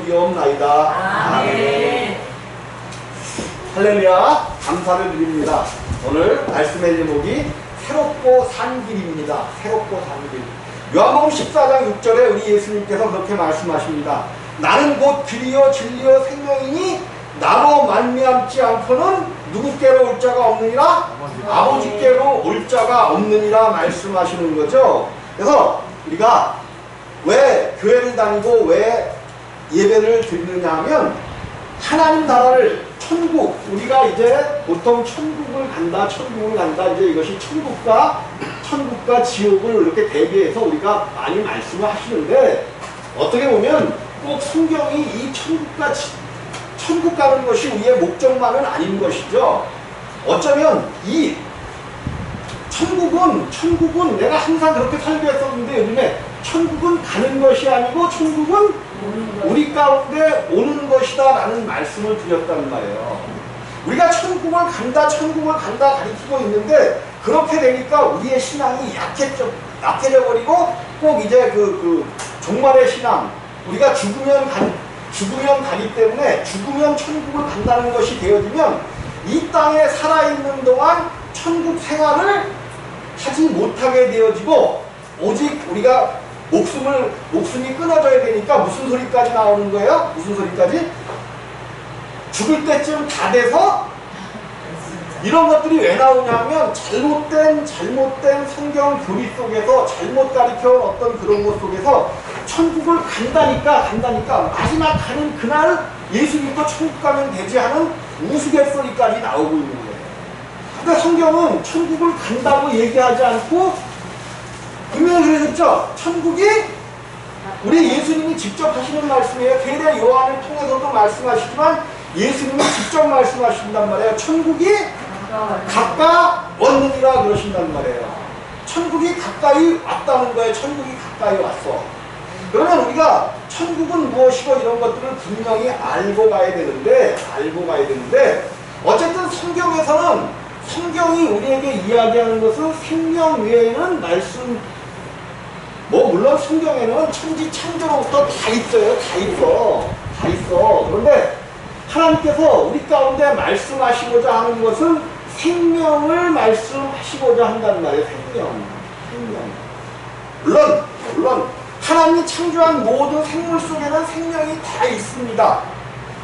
드리옵나이다. 아멘. 할렐루야. 감사를 드립니다. 오늘 말씀의 제목이 새롭고 산 길입니다. 새롭고 산 길. 요한복음 14장 6절에 우리 예수님께서 그렇게 말씀하십니다. 나는 곧 길이요 진리요 생명이니 나로 말미암지 않고는 누구께로 올 자가 없느니라. 아버지께로 올 자가 없느니라 말씀하시는 거죠. 그래서 우리가 왜 교회를 다니고 왜 예배를 드리느냐 하면 하나님 나라를 천국, 우리가 이제 보통 천국을 간다 이제 이것이 천국과 지옥을 이렇게 대비해서 우리가 많이 말씀을 하시는데, 어떻게 보면 꼭 성경이 이 천국 가는 것이 우리의 목적만은 아닌 것이죠. 어쩌면 이 천국은 내가 항상 그렇게 설교했었는데, 요즘에 천국은 가는 것이 아니고 천국은 우리 가운데 오는 것이다 라는 말씀을 드렸단 말이에요. 우리가 천국을 간다 가리키고 있는데, 그렇게 되니까 우리의 신앙이 약해져 버리고, 꼭 이제 종말의 신앙, 우리가 죽으면 가기 때문에 죽으면 천국을 간다는 것이 되어지면 이 땅에 살아있는 동안 천국 생활을 하지 못하게 되어지고, 오직 우리가 목숨이 끊어져야 되니까 무슨 소리까지 나오는 거예요? 무슨 소리까지? 죽을 때쯤 다 돼서 이런 것들이 왜 나오냐면 잘못된 성경 교리 속에서 잘못 가르쳐온 어떤 그런 것 속에서 천국을 간다니까 마지막 가는 그날 예수 믿고 천국 가면 되지 하는 우스갯소리까지 나오고 있는 거예요. 그러니까 성경은 천국을 간다고 얘기하지 않고 분명히 그러셨죠? 천국이 우리 예수님이 직접 하시는 말씀이에요. 대대 요한을 통해서도 말씀하시지만 예수님이 직접 말씀하신단 말이에요. 천국이 가까웠느니라 그러신단 말이에요. 천국이 가까이 왔다는 거예요. 천국이 가까이 왔어. 그러면 우리가 천국은 무엇이고 이런 것들을 분명히 알고 가야 되는데, 어쨌든 성경이 우리에게 이야기하는 것은 생명 외에는 물론 성경에는 천지 창조로부터 다 있어요. 다 있어. 그런데 하나님께서 우리 가운데 말씀하시고자 하는 것은 생명을 말씀하시고자 한단 말이에요. 생명. 물론 하나님이 창조한 모든 생물 속에는 생명이 다 있습니다.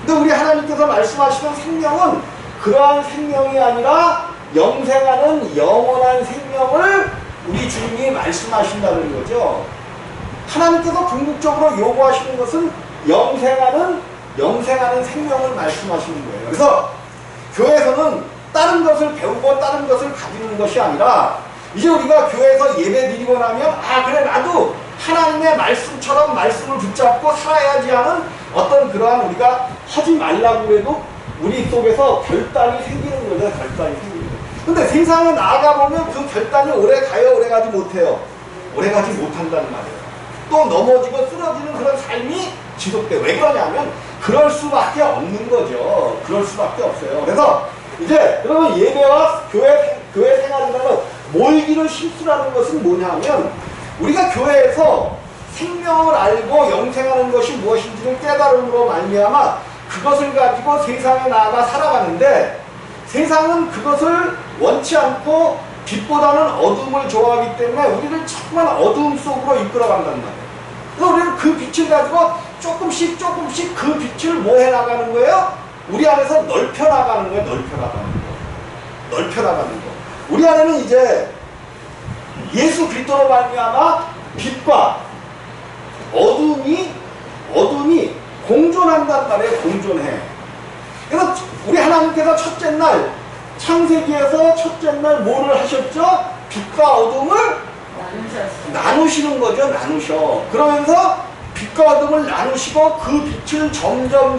근데 우리 하나님께서 말씀하시는 생명은 그러한 생명이 아니라 영생하는 영원한 생명을 우리 주님이 말씀하신다는 거죠. 하나님께서 궁극적으로 요구하시는 것은 영생하는 생명을 말씀하시는 거예요. 그래서 교회에서는 다른 것을 배우고 다른 것을 가지는 것이 아니라, 이제 우리가 교회에서 예배 드리고 나면 그래 나도 하나님의 말씀처럼 말씀을 붙잡고 살아야지 하는 어떤 그러한, 우리가 하지 말라고 해도 우리 속에서 결단이 생기는 거죠. 근데 세상에 나아가보면 그 결단이 오래 가지 못해요. 오래 가지 못한다는 말이에요. 또 넘어지고 쓰러지는 그런 삶이 지속돼. 왜 그러냐면 그럴 수밖에 없는 거죠. 그럴 수밖에 없어요. 그래서 이제 여러분, 예배와 교회 생활이라는 모이기를 실수라는 것은 뭐냐면, 우리가 교회에서 생명을 알고 영생하는 것이 무엇인지를 깨달음으로 말미암아 그것을 가지고 세상에 나아가 살아가는데, 세상은 그것을 원치 않고 빛보다는 어둠을 좋아하기 때문에 우리를 자꾸만 어둠 속으로 이끌어간단 말이에요. 그래서 우리는 그 빛을 가지고 조금씩 그 빛을 뭐 해나가는 거예요? 우리 안에서 넓혀나가는 거예요. 넓혀나가는 거. 우리 안에는 이제 예수 그리스도로 말미암아 빛과 어둠이 공존한단 말이에요. 공존해. 그래서 우리 하나님께서 첫째 날, 창세기에서 첫째 날 뭐를 하셨죠? 빛과 어둠을 나누시는 거죠. 그러면서 빛과 어둠을 나누시고 그 빛을 점점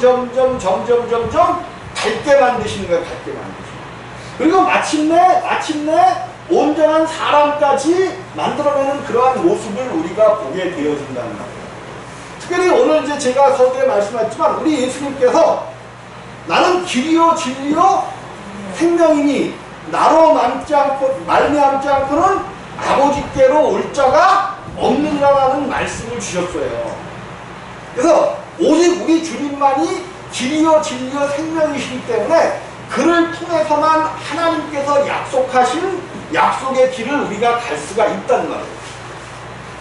밝게 만드시는 거예요. 그리고 마침내 온전한 사람까지 만들어내는 그러한 모습을 우리가 보게 되어진다는 거예요. 특별히 오늘 이제 제가 서두에 말씀했지만, 우리 예수님께서 나는 길이요 진리요 생명이니 나로 말미암지 않고는 아버지께로 올 자가 없느니라는 말씀을 주셨어요. 그래서 오직 우리 주님만이 길이요 진리요 생명이시기 때문에 그를 통해서만 하나님께서 약속하신 약속의 길을 우리가 갈 수가 있단 말이에요.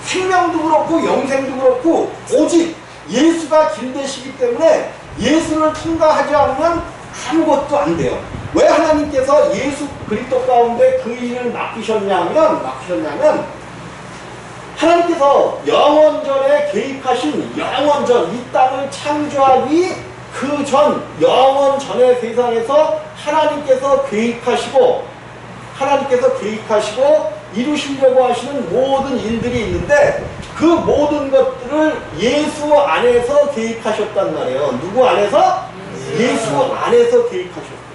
생명도 그렇고 영생도 그렇고 오직 예수가 길 되시기 때문에 예수를 통과하지 않으면 아무것도 안 돼요. 왜 하나님께서 예수 그리스도 가운데 그 일을 맡기셨냐면 하나님께서 영원전에 계획하신 영원전 이 땅을 창조하기 그 전 영원전의 세상에서 하나님께서 계획하시고 이루시려고 하시는 모든 일들이 있는데 그 모든 것들을 예수 안에서 계획하셨단 말이에요. 누구 안에서? 예수 안에서 계획하셨어요.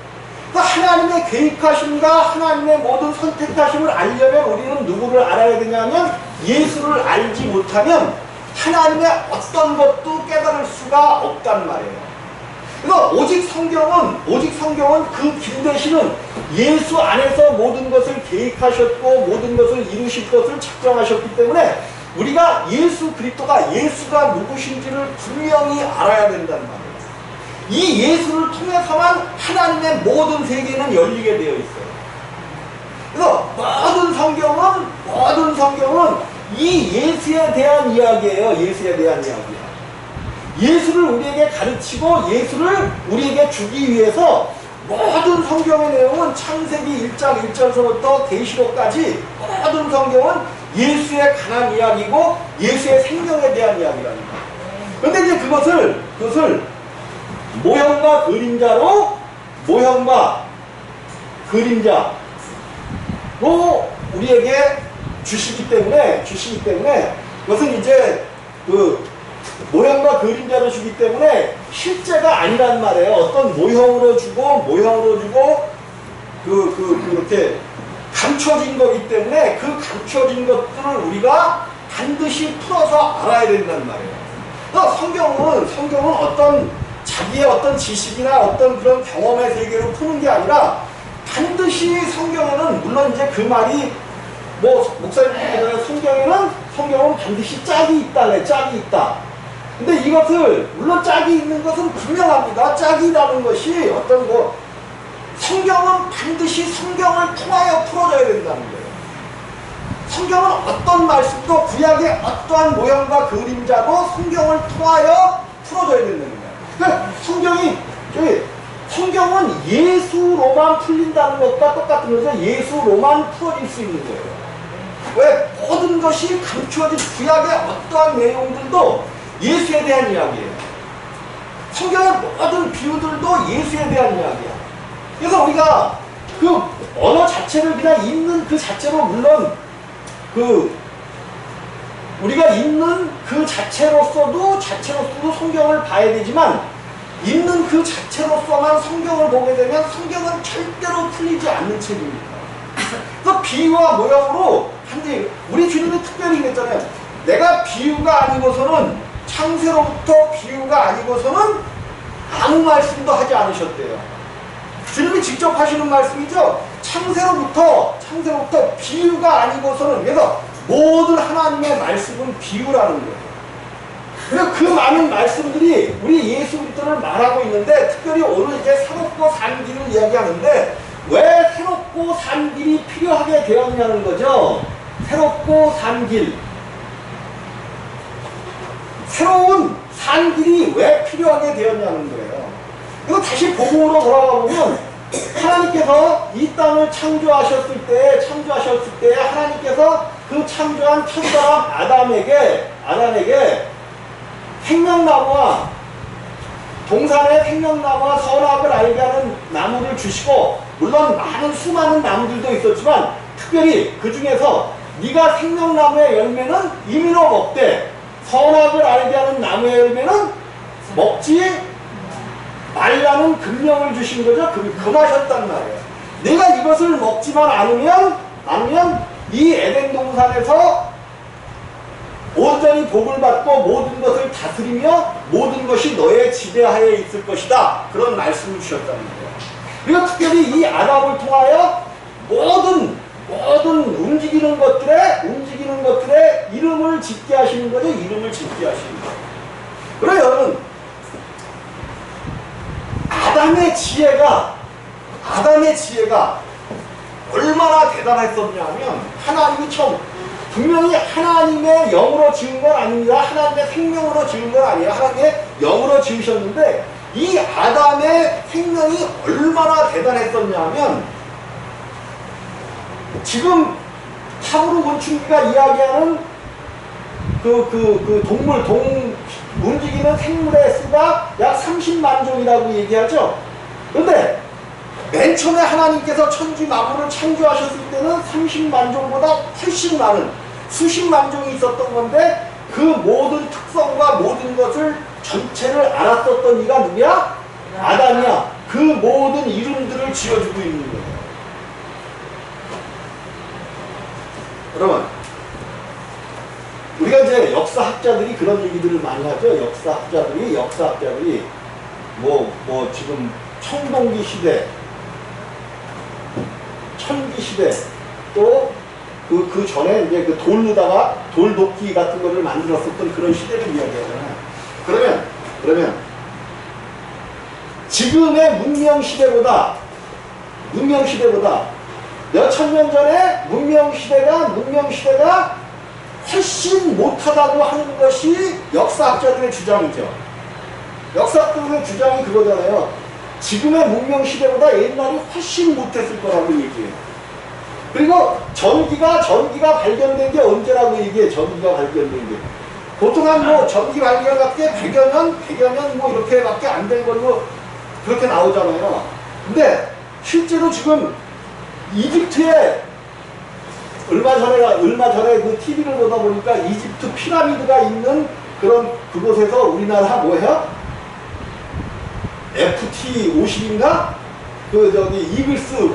그러니까 하나님의 계획하심과 하나님의 모든 선택하심을 알려면 우리는 누구를 알아야 되냐면 예수를 알지 못하면 하나님의 어떤 것도 깨달을 수가 없단 말이에요. 그러니까 오직 성경은 그 길 되시는 예수 안에서 모든 것을 계획하셨고 모든 것을 이루실 것을 작정하셨기 때문에 우리가 예수 그리스도가 예수가 누구신지를 분명히 알아야 된다는 말이에요. 이 예수를 통해서만 하나님의 모든 세계는 열리게 되어 있어요. 그래서 모든 성경은 이 예수에 대한 이야기예요. 예수에 대한 이야기야. 예수를 우리에게 가르치고 예수를 우리에게 주기 위해서 모든 성경의 내용은 창세기 1장 1절서부터 계시록까지 모든 성경은 예수에 관한 이야기고 예수의 생명에 대한 이야기라는 거예요. 그런데 이제 그것을 모형과 그림자로 우리에게 주시기 때문에 그것은 이제 그 모형과 그림자로 주기 때문에 실제가 아니란 말이에요. 어떤 모형으로 주고 그렇게 감춰진 거기 때문에 그 감춰진 것들을 우리가 반드시 풀어서 알아야 된단 말이에요. 그러니까 성경은 어떤 자기의 어떤 지식이나 어떤 그런 경험의 세계로 푸는 게 아니라 반드시 성경에는 물론 이제 그 말이 뭐 목사님께서 성경은 반드시 짝이 있다. 근데 이것을 물론 짝이 있는 것은 분명합니다. 짝이라는 것이 어떤 성경은 반드시 성경을 통하여 풀어져야 된다는 거예요. 성경은 어떤 말씀도 구약의 어떠한 모형과 그림자도 성경을 통하여 풀어져야 된다는 거예요. 그러니까 성경은 예수로만 풀린다는 것과 똑같은 거죠. 예수로만 풀어질 수 있는 거예요. 왜? 모든 것이 감추어진 구약의 어떠한 내용들도 예수에 대한 이야기예요. 성경의 모든 비유들도 예수에 대한 이야기야. 그래서 우리가 그 언어 자체를 그냥 읽는 그 자체로 물론 우리가 읽는 그 자체로서도 성경을 봐야 되지만 읽는 그 자체로서만 성경을 보게 되면 성경은 절대로 풀리지 않는 책입니다. 그래서 비유와 모형으로 우리 주님이 특별히 그랬잖아요. 내가 비유가 아니고서는 창세로부터 비유가 아니고서는 아무 말씀도 하지 않으셨대요. 주님이 직접 하시는 말씀이죠. 창세로부터 비유가 아니고서는 그래서 모든 하나님의 말씀은 비유라는 거예요. 그래서 그 많은 말씀들이 우리 예수 그리스도를 말하고 있는데 특별히 오늘 이제 새롭고 산 길을 이야기하는데 왜 새롭고 산 길이 필요하게 되었냐는 거죠. 새롭고 산 길. 새로운 산 길이 왜 필요하게 되었냐는 거예요. 이거 다시 복음으로 돌아가 보면 하나님께서 이 땅을 창조하셨을 때 하나님께서 그 창조한 첫사람 아담에게 생명나무와 동산의 생명나무와 선악을 알게 하는 나무를 주시고 물론 수많은 나무들도 있었지만 특별히 그 중에서 네가 생명나무의 열매는 임의로 먹되 선악을 알게 하는 나무의 열매는 먹지 말라는 금령을 주신 거죠. 금하셨단 말이에요. 내가 이것을 먹지만 않으면 이 에덴 동산에서 온전히 복을 받고 모든 것을 다스리며 모든 것이 너의 지배하에 있을 것이다. 그런 말씀을 주셨다는 거예요. 그리고 특별히 이 아담을 통하여 모든 움직이는 것들의 이름을 짓게 하시는 거죠. 이름을 짓게 하시는 거예요. 그래요. 아담의 지혜가 얼마나 대단했었냐면, 하나님이 처음, 분명히 하나님의 영으로 지은 건 아닙니다. 하나님의 생명으로 지은 건 아니에요. 하나님의 영으로 지으셨는데, 이 아담의 생명이 얼마나 대단했었냐면, 지금 타브로 곤충기가 이야기하는 움직이는 생물의 수가 약 30만 종이라고 얘기하죠. 그런데 맨 처음에 하나님께서 천지 만물을 창조하셨을 때는 30만 종보다 훨씬 많은 수십만 종이 있었던 건데, 그 모든 특성과 모든 것을 전체를 알았었던 이가 누구야? 아담이야. 그 모든 이름들을 지어주고 있는 거예요. 그러면 우리가 이제 역사학자들이 그런 얘기들을 많이 하죠. 역사학자들이 지금 청동기 시대, 천기 시대, 또 그 전에 이제 그 돌로다가 돌도끼 같은 거를 만들었었던 그런 시대를 이야기하잖아요. 그러면 지금의 문명 시대보다 몇천 년 전에 문명 시대가 훨씬 못하다고 하는 것이 역사학자들의 주장이죠. 역사학자들의 주장이 그거잖아요. 지금의 문명 시대보다 옛날이 훨씬 못했을 거라고 얘기해요. 그리고 전기가 발견된 게 언제라고 얘기해? 전기가 발견된 게 보통 한 전기 발견밖에 100여 년 이렇게밖에 안 된 걸로 그렇게 나오잖아요. 근데 실제로 지금 이집트에 얼마 전에 그 TV를 보다 보니까 이집트 피라미드가 있는 그곳에서 우리나라 뭐야? FT-50인가? 이글스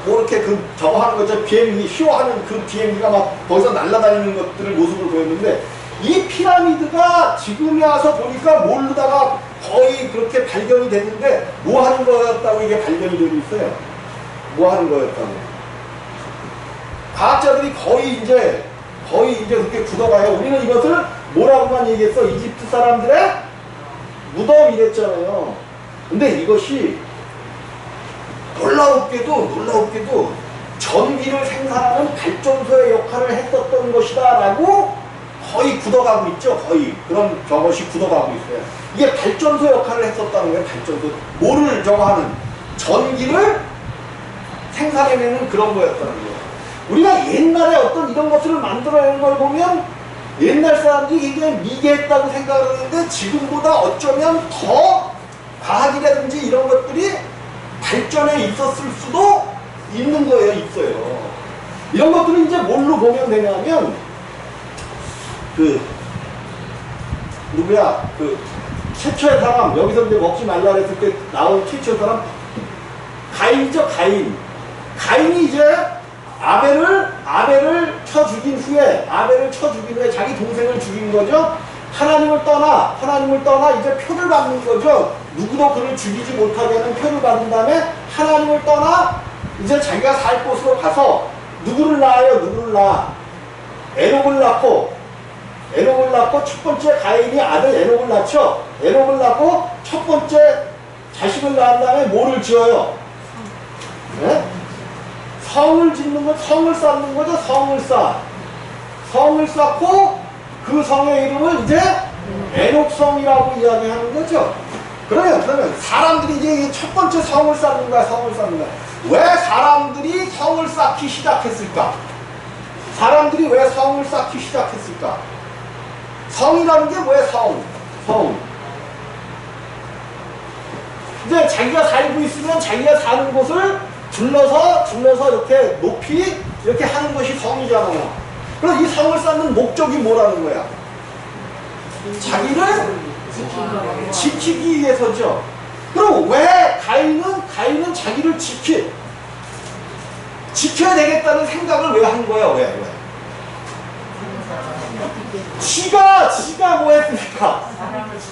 이렇게 저거 하는 거죠. 비행기 쇼하는 그 비행기가 막 거기서 날아다니는 것들을 모습을 보였는데, 이 피라미드가 지금에 와서 보니까 모르다가 거의 그렇게 발견이 됐는데, 뭐 하는 거였다고 이게 발견이 되고 있어요. 뭐 하는 거였다고. 과학자들이 거의 이제 그렇게 굳어가요. 우리는 이것을 뭐라고만 얘기했어? 이집트 사람들의 무덤 이랬잖아요. 근데 이것이 놀라웠게도 전기를 생산하는 발전소의 역할을 했었던 것이다 라고 거의 굳어가고 있죠. 거의 저것이 굳어가고 있어요. 이게 발전소 역할을 했었다는 거예요. 발전소. 뭐를 하는 전기를 생산해내는 그런 거였다는 거예요. 우리가 옛날에 어떤 이런 것들을 만들어내는 걸 보면 옛날 사람들이 굉장히 미개했다고 생각을 하는데, 지금보다 어쩌면 더 과학이라든지 이런 것들이 발전해 있었을 수도 있는 거예요. 있어요. 이런 것들은 이제 뭘로 보면 되냐면, 최초의 사람, 여기서 이제 먹지 말라 그랬을 때 나온 최초의 사람, 가인이죠. 가인이 이제 아벨을 쳐 죽인 후에 자기 동생을 죽인 거죠. 하나님을 떠나 이제 표를 받는 거죠. 누구도 그를 죽이지 못하게 하는 표를 받은 다음에 하나님을 떠나 이제 자기가 살 곳으로 가서 누구를 낳아? 에녹을 낳고 첫 번째 가인이 아들 에녹을 낳죠. 에녹을 낳고 첫 번째 자식을 낳은 다음에 뭐를 지어요? 네? 성을 쌓는 거죠. 성을 쌓고 그 성의 이름을 이제 에녹성이라고 이야기하는 거죠. 그러면 사람들이 이제 첫 번째 성을 쌓는 거야. 왜 사람들이 성을 쌓기 시작했을까? 성이라는 게 뭐야? 성. 이제 자기가 살고 있으면 자기가 사는 곳을 둘러서 이렇게 높이 이렇게 하는 것이 성이잖아요. 그럼 이 성을 쌓는 목적이 뭐라는 거야? 자기를 지키기 위해서죠. 그럼 왜 가인은 자기를 지켜야 되겠다는 생각을 왜 한 거야? 왜? 지가 뭐 했습니까?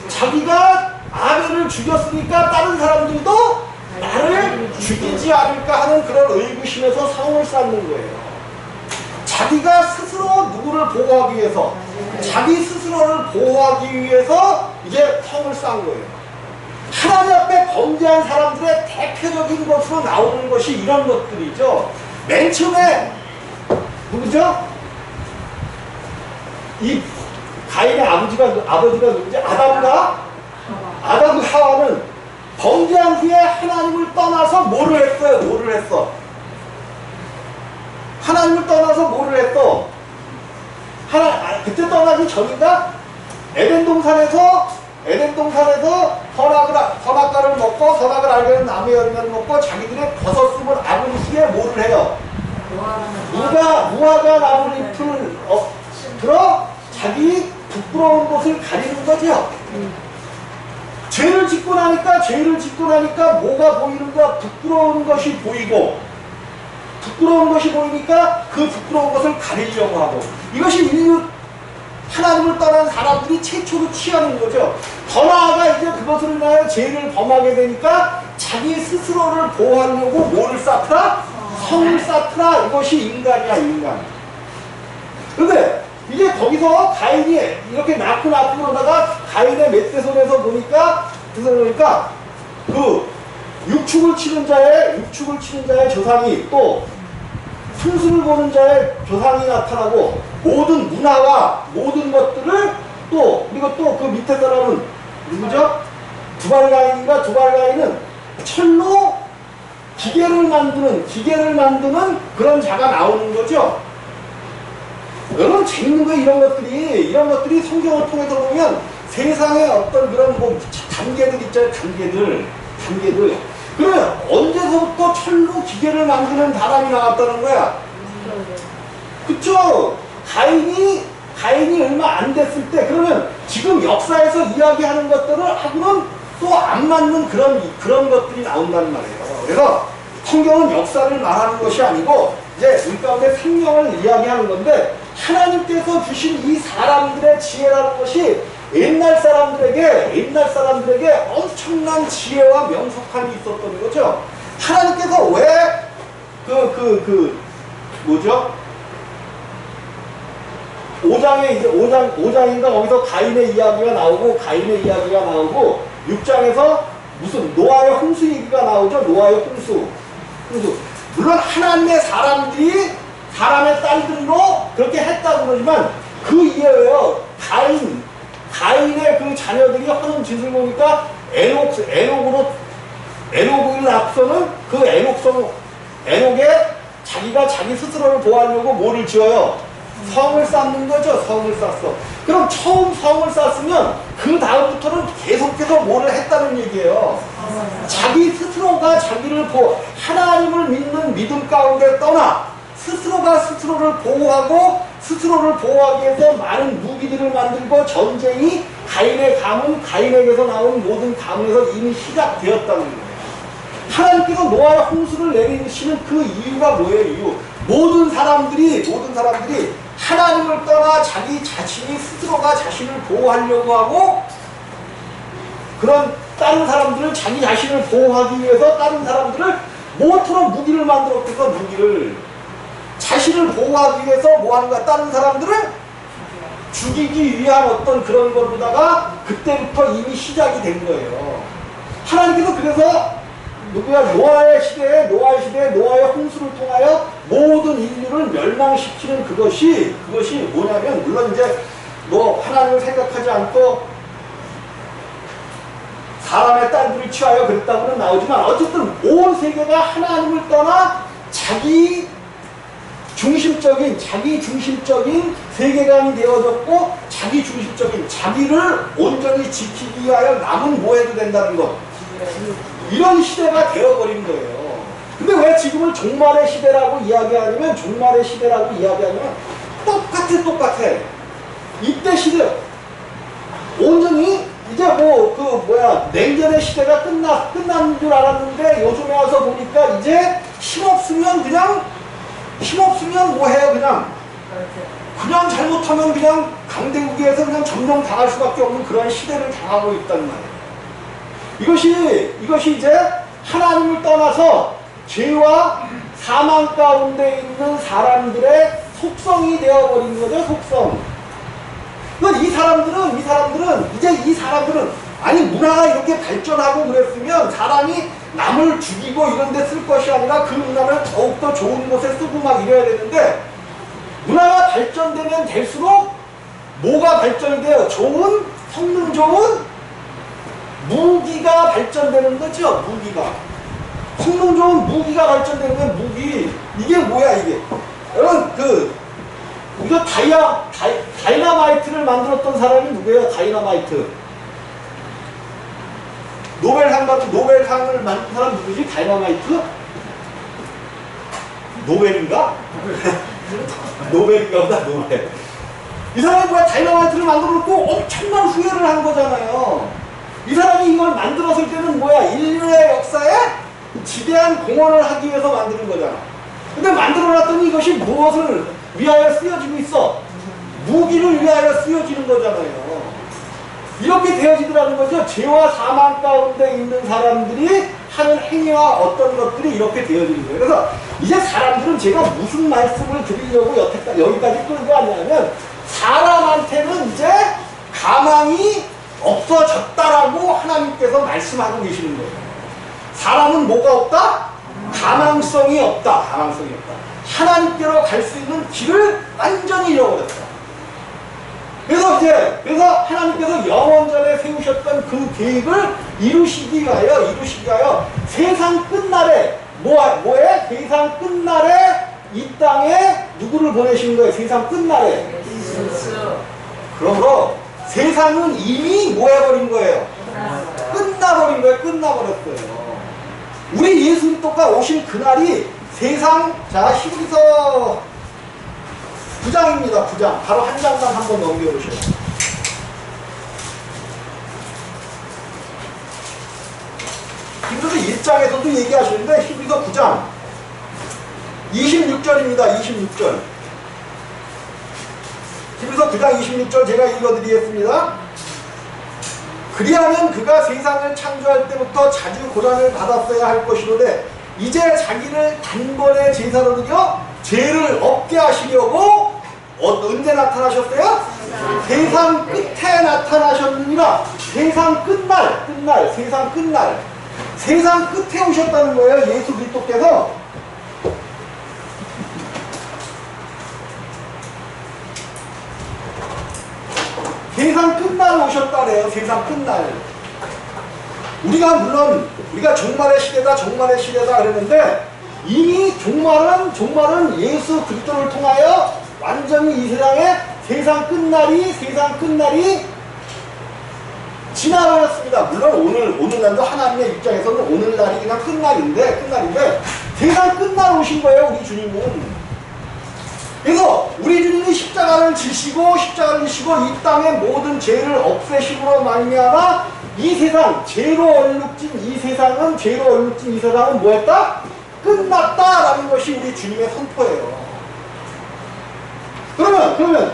자기가 아벨을 죽였으니까 다른 사람들도 나를 죽이지 않을까 하는 그런 의구심에서 성을 쌓는 거예요. 자기가 스스로 누구를 보호하기 위해서, 자기 스스로를 보호하기 위해서 이제 성을 쌓은 거예요. 하나님 앞에 범죄한 사람들의 대표적인 것으로 나오는 것이 이런 것들이죠. 맨 처음에 누구죠? 이 가인의 아버지가 누구지? 아담과 하와는 범죄한 후에 하나님을 떠나서 뭐를 했어요? 하나님을 떠나서 뭐를 했어? 그때 떠나기 전인가? 에덴 동산에서 선악과를 먹고 선악을 알게 된 나무의 열매를 먹고 자기들의 벗었음을 알은 후에 뭐를 해요? 무화과 나무 잎을 들어 자기 부끄러운 것을 가리는 거죠. 죄를 짓고 나니까 뭐가 보이는 거야? 부끄러운 것이 보이고, 부끄러운 것이 보이니까 그 부끄러운 것을 가리려고 하고, 이것이 인류 하나님을 떠난 사람들이 최초로 취하는 거죠. 더 나아가 이제 그것을 인하여 죄를 범하게 되니까 자기 스스로를 보호하려고 뭐를 쌓더라? 성을 쌓더라. 이것이 인간이야, 인간. 근데 이제 거기서 가인이 이렇게 낳고 그러다가 가인의 멧돼손에서 보니까 그 육축을 치는 자의 조상이, 또 풍수를 보는 자의 조상이 나타나고, 모든 문화와 모든 것들을 또, 그리고 또 그 밑에 사람은 누구죠? 두발가인은 철로 기계를 만드는 그런 자가 나오는 거죠. 여러분, 재밌는 거예요. 이런 것들이 성경을 통해서 보면 세상의 어떤 그런 단계들 있잖아요. 단계들. 그러면 언제서부터 철로 기계를 만드는 사람이 나왔다는 거야? 그쵸? 가인이 얼마 안 됐을 때, 그러면 지금 역사에서 이야기하는 것들을 하고는 또 안 맞는 그런 것들이 나온다는 말이에요. 그래서 성경은 역사를 말하는 것이 아니고 이제 우리 가운데 생명을 이야기하는 건데, 하나님께서 주신 이 사람들의 지혜라는 것이 옛날 사람들에게 엄청난 지혜와 명석함이 있었던 거죠. 하나님께서 왜 뭐죠? 5장인가 거기서 가인의 이야기가 나오고 6장에서 무슨 노아의 홍수 얘기가 나오죠. 노아의 홍수. 물론 하나님의 사람들이 사람의 딸들로 그렇게 했다고 그러지만 그 이해예요. 가인의 그 자녀들이 하는 짓을 보니까 에녹을 낳고서는 그 에녹에 자기가 자기 스스로를 보호하려고 뭐를 지어요? 성을 쌓는 거죠. 성을 쌓았어. 그럼 처음 성을 쌓았으면 그 다음부터는 계속해서 뭐를 했다는 얘기예요. 자기 스스로가 자기를 하나님을 믿는 믿음 가운데 떠나 스스로가 스스로를 보호하기 위해서 많은 무기들을 만들고, 전쟁이 가인에게서 나온 모든 가문에서 이미 시작되었다는 거예요. 하나님께서 노아의 홍수를 내리시는 그 이유가 뭐예요? 모든 사람들이 하나님을 떠나 자기 자신이 스스로가 자신을 보호하려고 하고, 그런 다른 사람들을 자기 자신을 보호하기 위해서 다른 사람들을 모토로 무기를 만들었어서 자신을 보호하기 위해서 뭐 하는 거야? 다른 사람들을 죽이기 위한 어떤 그런 것보다가 그때부터 이미 시작이 된 거예요. 하나님께서 그래서 노아의 시대에 노아의 홍수를 통하여 모든 인류를 멸망시키는 그것이 뭐냐면, 물론 이제 하나님을 생각하지 않고 사람의 딸들을 취하여 그랬다고는 나오지만, 어쨌든 온 세계가 하나님을 떠나 자기 중심적인 세계관이 되어졌고, 자기를 온전히 지키기 위하여 남은 뭐 해도 된다는 것, 이런 시대가 되어버린 거예요. 근데 왜 지금을 종말의 시대라고 이야기하냐면 똑같아. 이때 시대 온전히 이제 냉전의 시대가 끝난 줄 알았는데, 요즘에 와서 보니까 이제 힘없으면 뭐 해요? 그냥 잘못하면 그냥 강대국에서 그냥 점령당할 수밖에 없는 그런 시대를 당하고 있단 말이에요. 이것이 이제 하나님을 떠나서 죄와 사망 가운데 있는 사람들의 속성이 되어버린 거죠. 속성. 그러니까 이 사람들은 아니 문화가 이렇게 발전하고 그랬으면 사람이 남을 죽이고 이런 데 쓸 것이 아니라 그 문화를 더욱더 좋은 곳에 쓰고 막 이래야 되는데, 문화가 발전되면 될수록 뭐가 발전이 돼요? 좋은, 성능 좋은 무기가 발전되는 거죠. 무기가. 성능 좋은 무기가 발전되는 건 무기. 이게 뭐야 이게. 여러분 이거 다이너마이트를 만들었던 사람이 누구예요? 다이너마이트. 노벨상을 만든 사람 누구지? 다이너마이트? 노벨인가? 노벨인가 보다, 노벨. 이 사람이 뭐야? 다이너마이트를 만들어 놓고 엄청난 후회를 한 거잖아요. 이 사람이 이걸 만들었을 때는 뭐야? 인류의 역사에 지대한 공헌을 하기 위해서 만드는 거잖아. 근데 만들어 놨더니 이것이 무엇을 위하여 쓰여지고 있어? 무기를 위하여 쓰여지는 거잖아요. 이렇게 되어지더라는 거죠. 죄와 사망 가운데 있는 사람들이 하는 행위와 어떤 것들이 이렇게 되어지는 거예요. 그래서 이제 사람들은 제가 무슨 말씀을 드리려고 여기까지 끌고 왔냐면, 사람한테는 이제 가망이 없어졌다라고 하나님께서 말씀하고 계시는 거예요. 사람은 뭐가 없다? 가망성이 없다. 가망성이 없다. 하나님께로 갈 수 있는 길을 완전히 잃어버렸다. 그래서 하나님께서 영원전에 세우셨던 그 계획을 이루시기 위하여 세상 끝날에 뭐에? 세상 끝날에 이 땅에 누구를 보내신 거예요? 세상 끝날에. 그러므로 세상은 이미 뭐 해버린 거예요? 끝나버린 거예요. 끝나버렸어요. 우리 예수 그리스도가 오신 그날이 세상, 자, 히브리서 9장입니다. 9장. 바로 한 장만 한번 넘겨보셔요. 히브리서 1장에서도 얘기하시는데, 히브리서 9장 26절입니다. 26절. 히브리서 9장 26절 제가 읽어드리겠습니다. 그리하면 그가 세상을 창조할 때부터 자주 고난을 받았어야 할 것이로되 이제 자기를 단번에 제사로 드려 죄를 없게 하시려고 언제 나타나셨어요? 세상 끝에 나타나셨느니라. 세상 끝날, 세상 끝날. 세상 끝에 오셨다는 거예요. 예수 그리스도께서. 세상 끝날 오셨다래요. 세상 끝날. 우리가 종말의 시대다 그러는데, 이미 종말은 예수 그리스도를 통하여 완전히 이 세상에 세상 끝날이 지나버렸습니다. 물론 오늘날도 하나님의 입장에서는 오늘날이 그냥 끝날인데 세상 끝날 오신 거예요. 우리 주님은. 그래서 우리 주님이 십자가를 지시고 이 땅의 모든 죄를 없애심으로 말미암아 이 세상, 죄로 얼룩진 이 세상은 뭐했다? 끝났다라는 것이 우리 주님의 선포예요. 그러면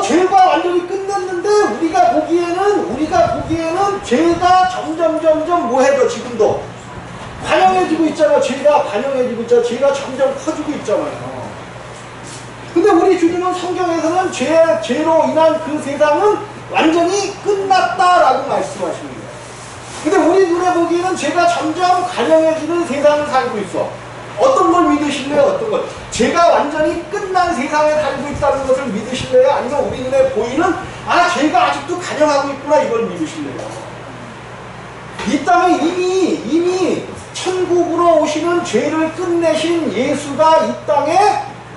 죄가 완전히 끝났는데 우리가 보기에는 죄가 점점 뭐해져? 지금도 관영해지고 있잖아요. 죄가 관영해지고 있잖아요. 죄가 점점 커지고 있잖아요. 근데 우리 주님은 성경에서는 죄로 인한 그 세상은 완전히 끝났다라고 말씀하시는 거예요. 근데 우리 눈에 보기에는 죄가 점점 관영해지는 세상을 살고 있어. 어떤 걸 믿으실래요? 어떤 걸? 죄가 완전히 끝난 세상에 살고 있다는 것을 믿으실래요? 아니면 우리 눈에 보이는 죄가 아직도 관영하고 있구나, 이걸 믿으실래요? 이 땅에 이미 천국으로 오시는 죄를 끝내신 예수가 이 땅에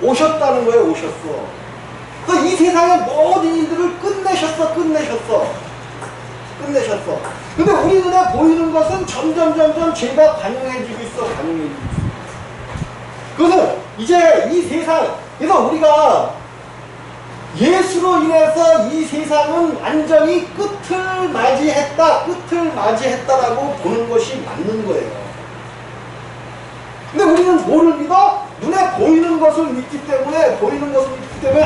오셨다는 거예요. 오셨어. 그래서 이 세상의 모든 일들을 끝내셨어. 근데 우리 눈에 보이는 것은 점점 죄가 관영해지고 있어. 그래서 이제 이 세상, 그래서 우리가 예수로 인해서 이 세상은 완전히 끝을 맞이했다라고 보는 것이 맞는 거예요. 근데 우리는 뭐를 믿어? 눈에 보이는 것을 믿기 때문에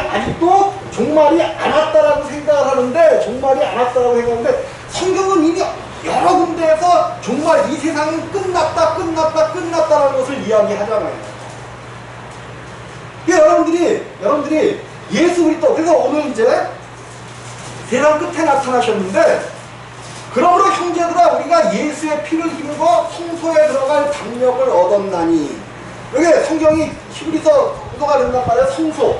아직도 종말이 안 왔다라고 생각을 하는데, 성경은 이미 여러 군데에서 정말 이 세상은 끝났다라는 것을 이야기하잖아요. 여러분들이 예수 그리스도, 그래서 오늘 이제 세상 끝에 나타나셨는데, 그러므로 형제들아 우리가 예수의 피를 힘입어 성소에 들어갈 담력을 얻었나니. 여기 성경이 히브리서 구도가 된단 말이에요. 성소.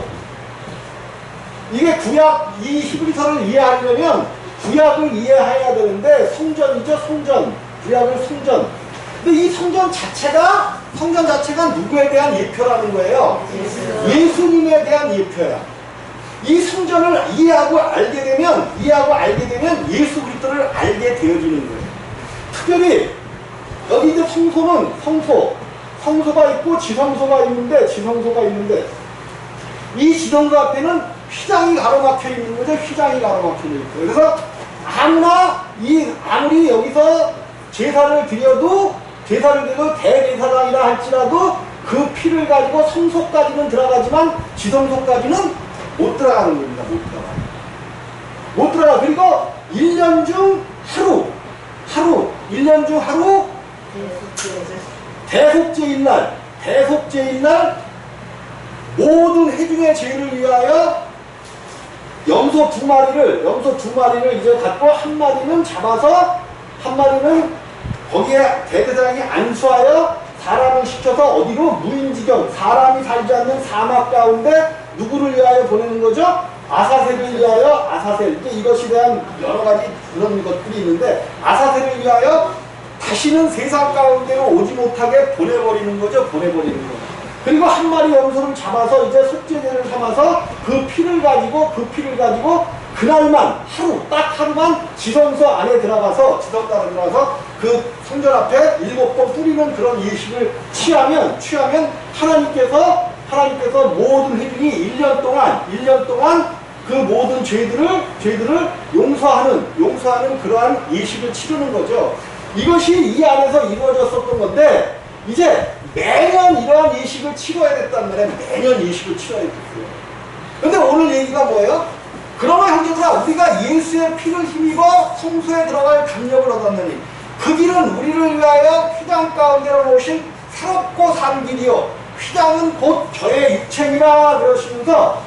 이게 구약, 이 히브리서를 이해하려면 구약을 이해해야 되는데 성전이죠. 성전. 구약을 성전. 근데 이 성전 자체가 누구에 대한 예표라는 거예요? 예수님에 대한 예표야. 이 성전을 이해하고 알게 되면 예수 그리스도를 알게 되어지는 거예요. 특별히 여기 이제 성소는 성소가 있고 지성소가 있는데 이 지성소 앞에는 휘장이 가로막혀 있는 거죠. 휘장이 가로막혀 있는 거예요. 그래서 아무리 여기서 제사를 드려도 대제사장이라 할지라도 그 피를 가지고 성소까지는 들어가지만 지성소까지는 못 들어가는 겁니다. 못 들어가. 그리고 1년 중 하루 대속죄일 날 모든 회중의 죄를 위하여 염소 두 마리를 이제 갖고 한 마리는 잡아서 한 마리는 거기에 대제사장이 안수하여 사람을 시켜서 어디로 무인지경 사람이 살지 않는 사막 가운데 누구를 위하여 보내는 거죠? 아사셀을 위하여 이제 이것에 대한 여러 가지 그런 것들이 있는데 아사셀을 위하여 다시는 세상 가운데로 오지 못하게 보내버리는 거죠. 그리고 한 마리 염소를 잡아서 이제 속죄제를 삼아서 그 피를 가지고 그날만 하루만 지성소 안에 들어가서 그 성전 앞에 7번 뿌리는 그런 예식을 취하면 하나님께서 모든 회중이 1년 동안 그 모든 죄들을 용서하는 그러한 예식을 치르는 거죠. 이것이 이 안에서 이루어졌었던 건데 이제 매년 이러한 예식을 치러야 됐단 말이에요. 매년 예식을 치러야 됐어요. 근데 오늘 얘기가 뭐예요? 그러나 형제들아 우리가 예수의 피를 힘입어 성소에 들어갈 담력을 얻었느니 그 길은 우리를 위하여 휘장 가운데로 놓으신 새롭고 산 길이요 휘장은 곧 저의 육체니라 그러시면서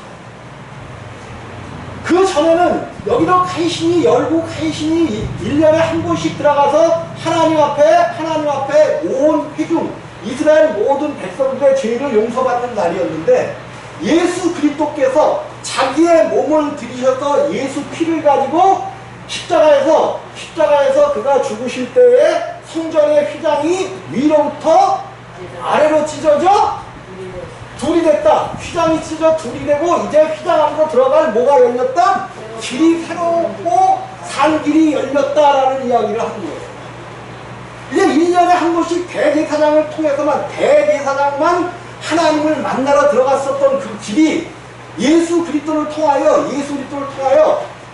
그 전에는 여기로 간신히 열고 1년에 한 번씩 들어가서 하나님 앞에 온 회중 이스라엘 모든 백성들의 죄를 용서받는 날이었는데 예수 그리스도께서 자기의 몸을 들이셔서 예수 피를 가지고 십자가에서 그가 죽으실 때에 성전의 휘장이 위로부터 아래로 찢어져 둘이 됐다. 휘장이 찢어 둘이 되고 이제 휘장 안으로 들어갈 뭐가 열렸다? 길이 새롭고 산 길이 열렸다라는 이야기를 하는 거예요. 이제 1년에 한 번씩 대제사장을 대제사장만 하나님을 만나러 들어갔었던 그 길이 예수 그리스도를 통하여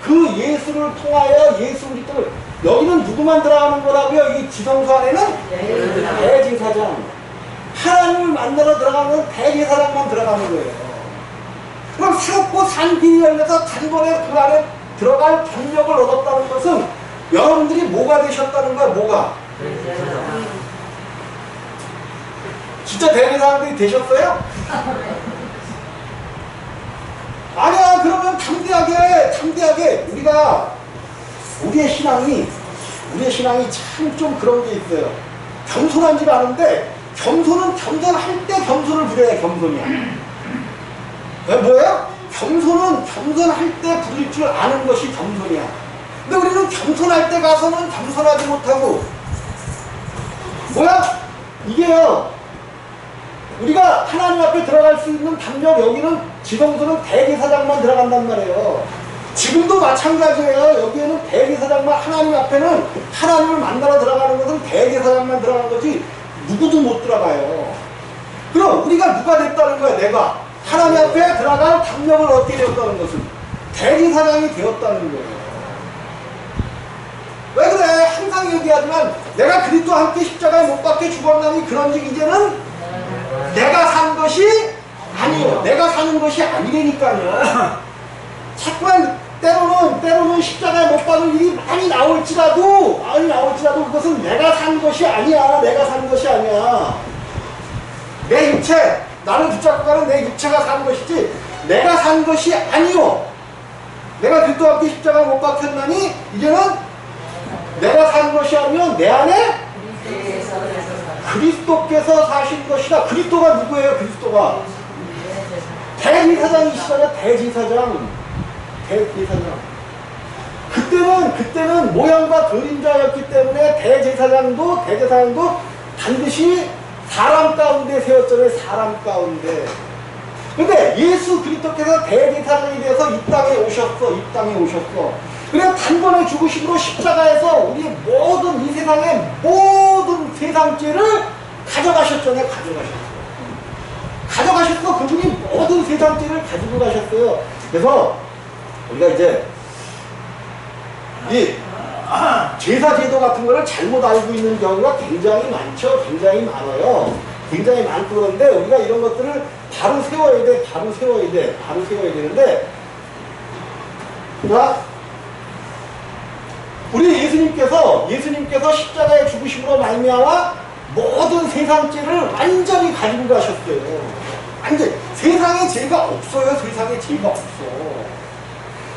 그 예수를 통하여 예수 그리스도를 여기는 누구만 들어가는 거라고요? 이 지성소 안에는 대제사장 하나님을 만나러 들어가면 대제사장만 들어가는 거예요. 그럼 새롭고 산 길이 열려서 단번에 그 안에 들어갈 경력을 얻었다는 것은 여러분들이 뭐가 되셨다는 거야? 뭐가? 진짜 대제사장들이 되셨어요? 아니야. 그러면 담대하게 우리의 신앙이 참 좀 그런 게 있어요. 겸손한지가 않은데 겸손할 때 겸손을 부려야 겸손이야. 뭐예요? 겸손할 때 부릴 줄 아는 것이 겸손이야. 근데 우리는 겸손할 때 가서는 겸손하지 못하고 뭐야? 이게요. 우리가 하나님 앞에 들어갈 수 있는 담력 여기는 지성소는 대제사장만 들어간단 말이에요. 지금도 마찬가지예요. 여기에는 대제사장만 하나님 앞에는 하나님을 만나러 들어가는 것은 대제사장만 들어가는 거지 누구도 못 들어가요. 그럼 우리가 누가 됐다는 거야? 내가 하나님 앞에 들어갈 담력을 얻게 되었다는 것은 대제사장이 되었다는 거예요. 왜 그래? 항상 얘기하지만 내가 그리스도와 함께 십자가에 못 박혀 죽었나니 그런즉 이제는 내가 산 것이 아니요. 내가 사는 것이 아니라니까요. 자꾸만 때로는 십자가에 못 박을 일이 많이 나올지라도 그것은 내가 산 것이 아니야. 내 육체, 나를 붙잡고 가는 내 육체가 산 것이지 내가 산 것이 아니요. 내가 그리스도와 함께 십자가에 못 박혔나니 이제는 내가 사는 것이 아니면 내 안에 그리스도께서 사신 것이다. 그리스도가 누구예요? 그리스도가 대제사장이시잖아요. 대제사장. 그때는 모양과 그림자였기 때문에 대제사장도 반드시 사람 가운데 세웠잖아요. 사람 가운데. 근데 예수 그리스도께서 대제사장이 되어서 이 땅에 오셨어. 그래 단번에 죽으심으로 십자가에서 우리 모든 이 세상의 모든 세상죄를 가져가셨잖아요. 가져가셨어. 그분이 모든 세상죄를 가지고 가셨어요. 그래서 우리가 이제 이 제사 제도 같은 거를 잘못 알고 있는 경우가 굉장히 많죠. 굉장히 많아요. 굉장히 많고 그런데 우리가 이런 것들을 바로 세워야 되는데 자, 우리 예수님께서 십자가에 죽으심으로 말미암아 모든 세상죄를 완전히 가지고 가셨어요. 완전 세상에 죄가 없어요.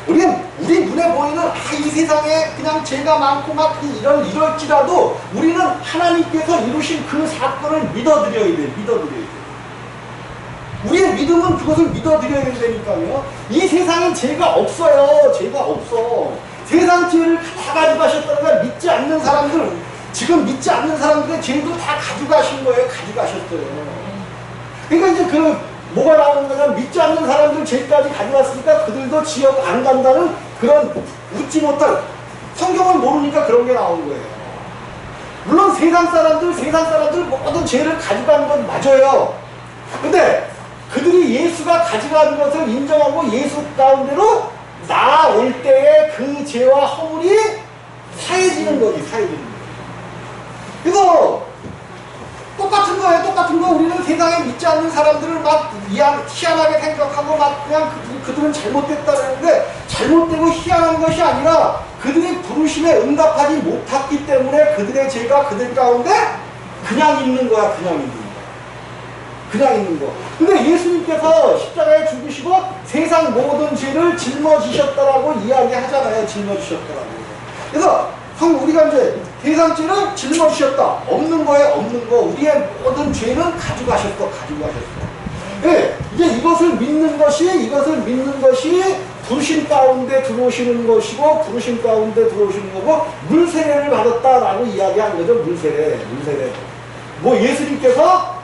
우리 눈에 보이는 이 세상에 그냥 죄가 많고 막 이럴지라도 우리는 하나님께서 이루신 그 사건을 믿어드려야 돼. 우리의 믿음은 그것을 믿어드려야 된다니까요. 이 세상에 죄가 없어요. 세상 죄를 다 가져가셨다는 걸 믿지 않는 사람들, 지금 믿지 않는 사람들의 죄도 다 가져가신 거예요. 가져가셨어요. 그러니까 이제 뭐가 나오는 거냐면 믿지 않는 사람들 죄까지 가져갔으니까 그들도 지옥 안 간다는 그런 웃지 못할, 성경을 모르니까 그런 게 나온 거예요. 물론 세상 사람들 모든 죄를 가져가는 건 맞아요. 근데 그들이 예수가 가져간 것을 인정하고 예수 가운데로 나올 때에 그 죄와 허물이 사해지는 거지. 그래서 똑같은 거 우리는 세상에 믿지 않는 사람들을 막 희한하게 생각하고 막 그냥 그들은 잘못됐다는데 잘못되고 희한한 것이 아니라 그들이 부르심에 응답하지 못했기 때문에 그들의 죄가 그들 가운데 그냥 있는 거야. 근데 예수님께서 십자가에 죽으시고 세상 모든 죄를 짊어지셨다라고 이야기하잖아요. 그래서 우리가 이제 세상 죄를 짊어지셨다. 없는 거. 우리의 모든 죄는 가져가셨어. 네, 이제 이것을 믿는 것이 부르심 가운데 들어오시는 것이고, 부르심 가운데 들어오시는 거고, 물세례를 받았다라고 이야기한 거죠. 물세례. 뭐 예수님께서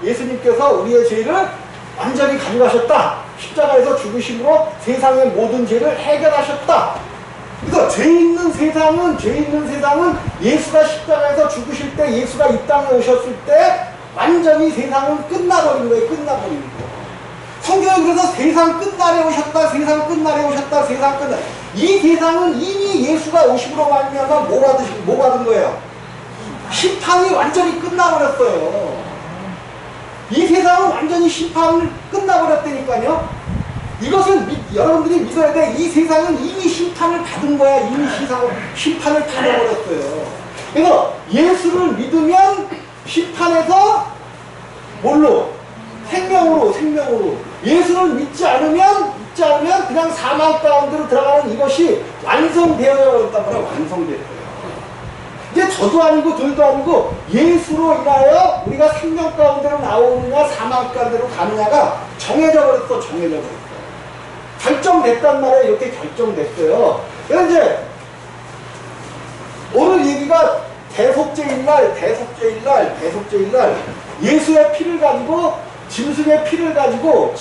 우리의 죄를 완전히 가져가셨다. 십자가에서 죽으심으로 세상의 모든 죄를 해결하셨다. 그러니까 죄 있는 세상은 예수가 십자가에서 죽으실 때, 예수가 이 땅에 오셨을 때 완전히 세상은 끝나버린 거예요. 성경에 그래서 세상 끝날에 오셨다. 이 세상은 이미 예수가 오심으로 말미암아 뭐 받은 거예요? 심판이 완전히 끝나버렸어요. 이 세상은 완전히 심판을 끝나버렸다니까요. 이것을 여러분들이 믿어야 돼. 이 세상은 이미 심판을 받은 거야. 심판을 받아버렸어요. 그래서 예수를 믿으면 심판에서 뭘로? 생명으로. 예수를 믿지 않으면 그냥 사망 가운데로 들어가는 이것이 완성되어야 버렸단 말이야. 이제 저도 아니고 들도 아니고 예수로 인하여 우리가 생명 가운데로 나오느냐 사망 가운데로 가느냐가 정해져 버렸어. 결정됐단 말이에요. 이렇게 결정됐어요. 그래서 이제 오늘 얘기가 대속죄일 날 예수의 피를 가지고 짐승의 피를 가지고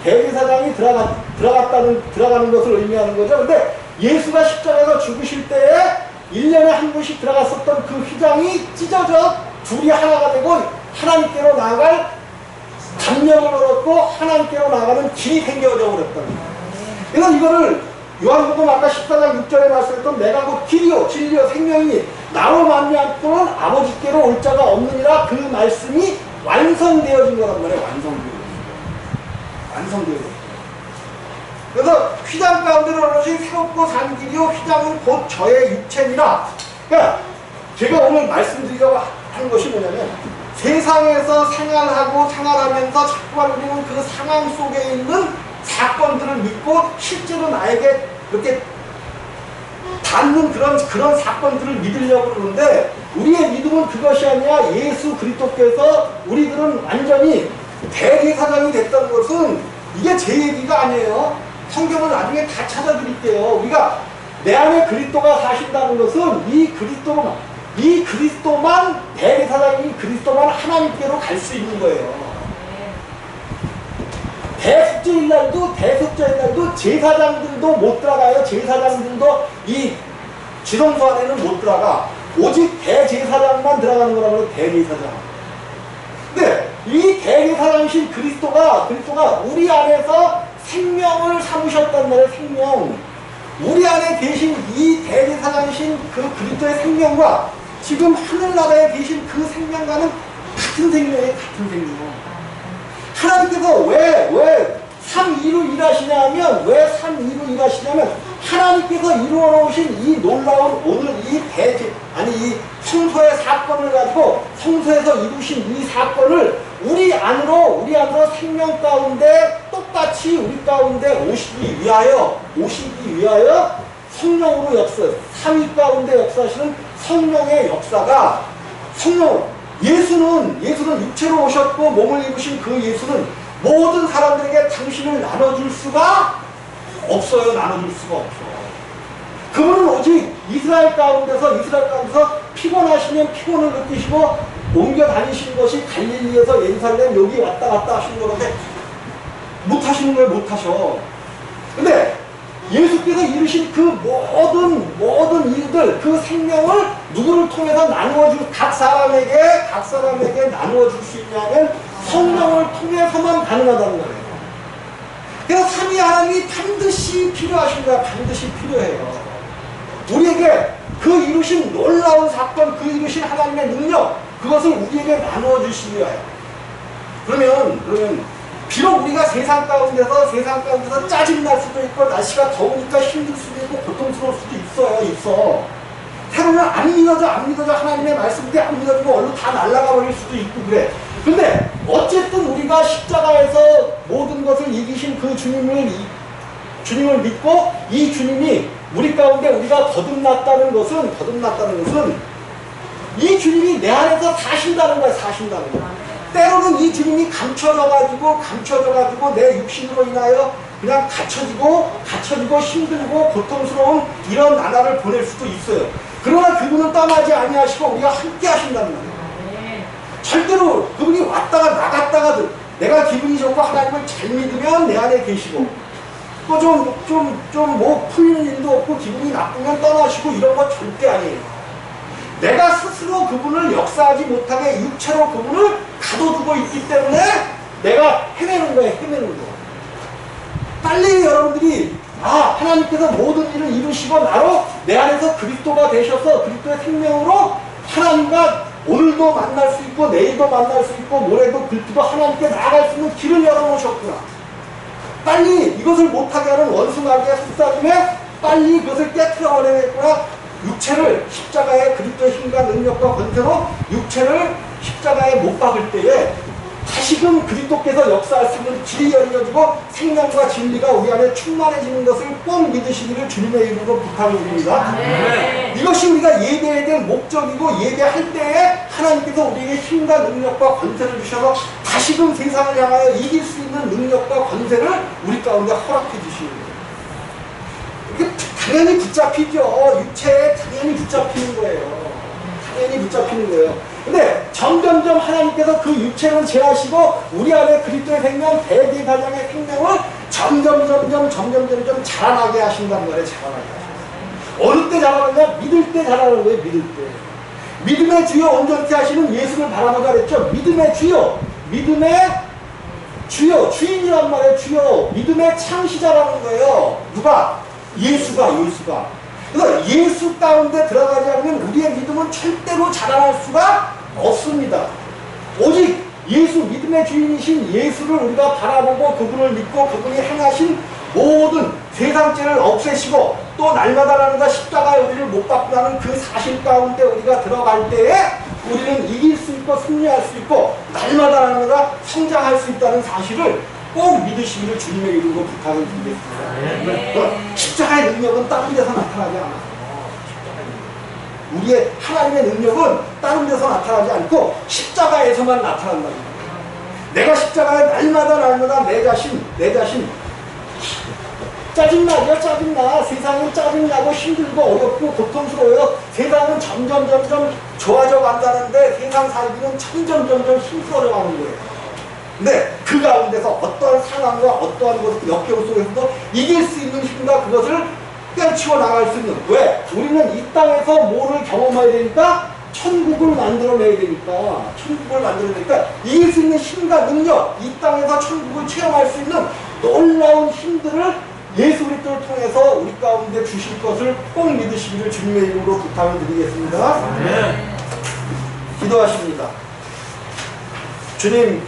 대제사장이 들어가는 것을 의미하는 거죠. 근데 예수가 십자가에서 죽으실 때에 1년에 한 번씩 들어갔었던 그 휘장이 찢어져 둘이 하나가 되고 하나님께로 나아갈 감명을 얻었고 하나님께로 나아가는 길이 생겨져 버렸다는 거예요. 그래서 이거를 요한복음 아까 14장 6절에 말씀했던 내가 곧 길이요 진리요 생명이니 나로 말미암고는 아버지께로 올 자가 없느니라 그 말씀이 완성되어진 거란 말이에요. 완성되어진 그래서 휘장 가운데로 오르신 새롭고 산 길이요 휘장은 곧 저의 육체니라. 그러니까 제가 오늘 말씀드리려고 한 것이 뭐냐면 세상에서 생활하면서 자꾸만 우리는 그 상황 속에 있는 사건들을 믿고 실제로 나에게 그렇게 닿는 그런 사건들을 믿으려고 그러는데, 우리의 믿음은 그것이 아니라 예수 그리스도께서 우리들은 완전히 대제사장이 됐다는 것은 이게 제 얘기가 아니에요. 성경은 나중에 다 찾아드릴게요. 우리가 내 안에 그리스도가 사신다는 것은 이 그리스도만 대제사장인 그리스도만 하나님께로 갈 수 있는 거예요. 대속죄일 날도 제사장들도 못 들어가요. 제사장들도 이 지성소 안에는 못 들어가. 오직 대제사장만 들어가는 거라고. 대제사장. 근데 이 대제사장이신 그리스도가 우리 안에서 생명을 삼으셨단 말이에요. 생명. 우리 안에 계신 이 대제사장이신 그 그리스도의 생명과 지금 하늘나라에 계신 그 생명과는 같은 생명이에요. 같은 생명. 하나님께서 왜 3위로 일하시냐면, 하나님께서 이루어 놓으신 이 놀라운 오늘 이 성소의 사건을 가지고, 성소에서 이루신 이 사건을 우리 안으로 생명 가운데 똑같이 우리 가운데 오시기 위하여 성령으로 역사, 3위 가운데 역사하시는 성령의 역사가, 예수는 육체로 오셨고 몸을 입으신 그 예수는 모든 사람들에게 당신을 나눠줄 수가 없어요. 나눠줄 수가 없어. 그분은 오직 이스라엘 가운데서 피곤하시면 피곤을 느끼시고 옮겨 다니시는 것이 갈릴리에서 예루살렘 여기 왔다 갔다 하시는 건데, 못 하시는 거예요. 못 하셔. 근데 예수께서 이루신 그 모든 일들, 그 생명을 누구를 통해서 각 사람에게 나누어줄 수 있냐면 성령을 통해서만 가능하다는 거예요. 그래서 삼위 하나님이 반드시 필요하신 거야. 반드시 필요해요. 우리에게 그 이루신 놀라운 사건, 그 이루신 하나님의 능력, 그것을 우리에게 나누어주시기 위하여. 그러면 비록 우리가 세상 가운데서 짜증날 수도 있고, 날씨가 더우니까 힘들 수도 있고, 고통스러울 수도 있어. 때로는 안 믿어져. 하나님의 말씀들이 안 믿어지고, 얼른 다 날아가 버릴 수도 있고, 그래. 근데, 어쨌든 우리가 십자가에서 모든 것을 이기신 그 주님을 믿고, 이 주님이 우리 가운데 우리가 거듭났다는 것은, 이 주님이 내 안에서 사신다는 거야. 때로는 이 주님이 감춰져가지고 내 육신으로 인하여 그냥 갇혀지고 힘들고 고통스러운 이런 나날을 보낼 수도 있어요. 그러나 그분은 떠나지 아니하시고 우리가 함께 하신다는 거예요. 절대로 그분이 왔다가 나갔다가 내가 기분이 좋고 하나님을 잘 믿으면 내 안에 계시고, 또 좀 풀리는 일도 없고 기분이 나쁘면 떠나시고, 이런 거 절대 아니에요. 내가 스스로 그분을 역사하지 못하게 육체로 그분을 가둬두고 있기 때문에 내가 헤매는 거예요. 빨리 여러분들이 하나님께서 모든 일을 이루시고 나로 내 안에서 그리스도가 되셔서 그리스도의 생명으로 하나님과 오늘도 만날 수 있고 내일도 만날 수 있고 모레도 글피도 하나님께 나아갈 수 있는 길을 열어놓으셨구나. 빨리 이것을 못하게 하는 원수마귀의 속삭임에 빨리 그것을 깨트려버려야겠구나. 육체를 십자가의 그리스도의 힘과 능력과 권세로 육체를 십자가에 못 박을 때에 다시금 그리스도께서 역사할 수 있는 길이 열려지고 생명과 진리가 우리 안에 충만해지는 것을 꼭 믿으시기를 주님의 이름으로 부탁드립니다. 이것이 우리가 예배해야 될 목적이고, 예배할 때에 하나님께서 우리에게 힘과 능력과 권세를 주셔서 다시금 세상을 향하여 이길 수 있는 능력과 권세를 우리 가운데 허락해 주시는 거예요. 이게 당연히 붙잡히죠. 육체에 당연히 붙잡히는 거예요. 근데 점점점 하나님께서 그 육체를 제하시고 우리 안에 그리스도의 생명, 대제사장의 생명을 점점 자라나게 하신단 말이에요. 어느 때 자라느냐? 믿을 때 자라는 거예요. 믿을 때. 믿음의 주여 온전케 하시는 예수를 바라보자 그랬죠. 믿음의 주여, 주인이란 말이에요. 주여, 믿음의 창시자라는 거예요. 누가? 예수가. 그래서 예수 가운데 들어가지 않으면 우리의 믿음은 절대로 자라날 수가 없습니다. 오직 믿음의 주인이신 예수를 우리가 바라보고 그분을 믿고 그분이 행하신 모든 세상죄를 없애시고 또 날마다 십자가에 우리를 못 박고 나는 그 사실 가운데 우리가 들어갈 때에 우리는 이길 수 있고 승리할 수 있고 날마다 성장할 수 있다는 사실을 꼭 믿으시기를 주님의 이름으로 부탁을 드리겠습니다. 십자가의 능력은 다른 데서 나타나지 않아요. 우리의 하나님의 능력은 다른 데서 나타나지 않고 십자가에서만 나타난다. 내가 십자가에 날마다 내 자신 짜증나죠. 짜증나. 세상은 짜증나고 힘들고 어렵고 고통스러워요. 세상은 점점 좋아져 간다는데 세상 살기는 점점 힘들어져 가는 거예요. 근데 그 가운데서 어떠한 상황과 어떠한 역경 속에서도 이길 수 있는 힘과 그것을 떼치워 나갈 수 있는. 왜? 우리는 이 땅에서 뭐를 경험해야 되니까? 천국을 만들어내야 되니까. 이길 수 있는 힘과 능력, 이 땅에서 천국을 체험할 수 있는 놀라운 힘들을 예수 그리스도를 통해서 우리 가운데 주실 것을 꼭 믿으시기를 주님의 이름으로 부탁을 드리겠습니다. 기도하십니다. 주님,